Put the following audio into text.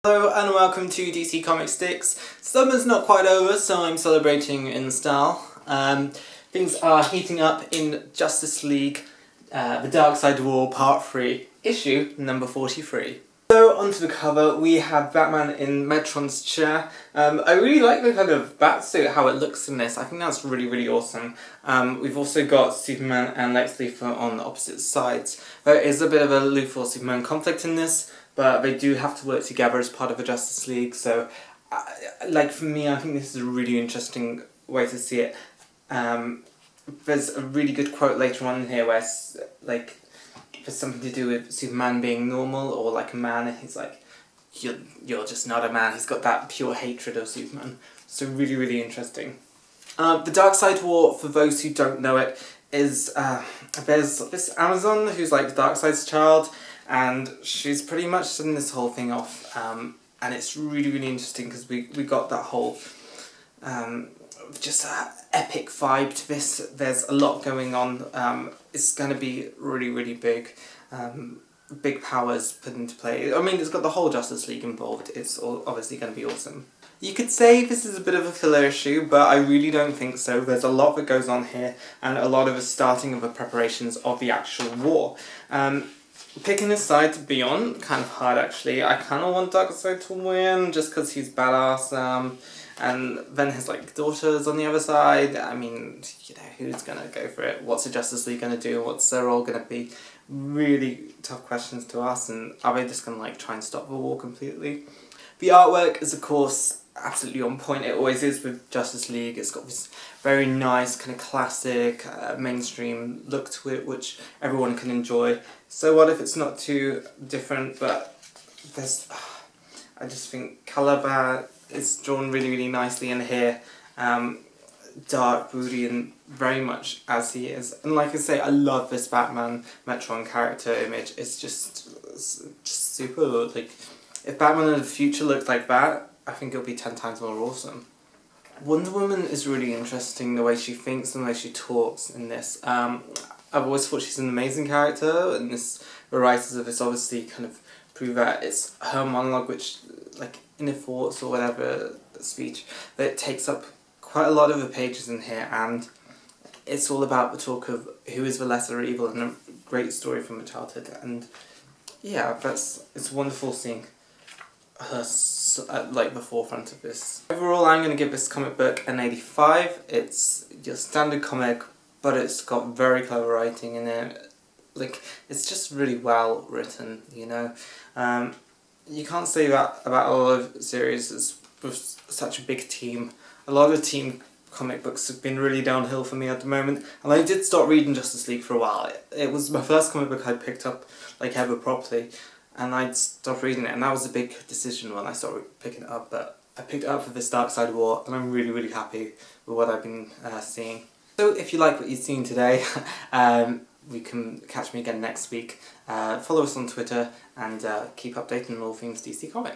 Hello and welcome to DC Comic Sticks. Summer's not quite over, so I'm celebrating in style. Things are heating up in Justice League, the Darkseid War Part 3, issue number 43. So onto the cover, we have Batman in Metron's chair. I really like the kind of batsuit, how it looks in this. I think that's really awesome. We've also got Superman and Lex Luthor on the opposite sides. There is a bit of a Luthor-Superman conflict in this, but they do have to work together as part of the Justice League, so like for me, I think this is a really interesting way to see it. There's a really good quote later on in here where like there's something to do with Superman being normal or like a man, and he's like, you're just not a man. He's got that pure hatred of Superman. So really interesting. The Darkseid War, for those who don't know it, is there's this Amazon who's like Darkseid's child, and she's pretty much setting this whole thing off, and it's really interesting because we got that whole just epic vibe to this. There's a lot going on. It's going to be really big. Big powers put into play. I mean, it's got the whole Justice League involved. It's obviously going to be awesome. You could say this is a bit of a filler issue, but I really don't think so. There's a lot that goes on here, and a lot of the starting of the preparations of the actual war. Picking a side to be on, kind of hard actually. I kind of want Darkseid to win, just because he's badass, and then his like daughter's on the other side. I mean, you know, who's gonna go for it? What's the Justice League gonna do? What's their role gonna be? Really tough questions to ask, and are they just gonna like try and stop the war completely? The artwork is of course absolutely on point. It always is with Justice League. It's got this very nice kind of classic mainstream look to it, which everyone can enjoy. So what if it's not too different? But there's, I just think colour is drawn really nicely in here. Dark, broody, and very much as he is. And like I say, I love this Batman Metron character image. It's just super. Like, if Batman in the future looked like that, I think it'll be 10 times more awesome. Wonder Woman is really interesting, the way she thinks and the way she talks in this. I've always thought she's an amazing character, and the writers of this obviously kind of prove that. It's her monologue, which, like, inner thoughts or whatever speech, that takes up quite a lot of the pages in here, and it's all about the talk of who is the lesser evil, and a great story from her childhood. And yeah, it's wonderful seeing her at like the forefront of this. Overall, I'm going to give this comic book an 85. It's your standard comic, but it's got very clever writing in it. Like, it's just really well written, you know. You can't say that about a lot of series with such a big team. A lot of team comic books have been really downhill for me at the moment, and I did start reading Justice League for a while. It was my first comic book I picked up like ever properly, and I'd stopped reading it, and that was a big decision when I started picking it up. But I picked it up for this Darkseid War, and I'm really happy with what I've been seeing. So if you like what you've seen today, you can catch me again next week. Follow us on Twitter, and keep updated on all things DC Comics.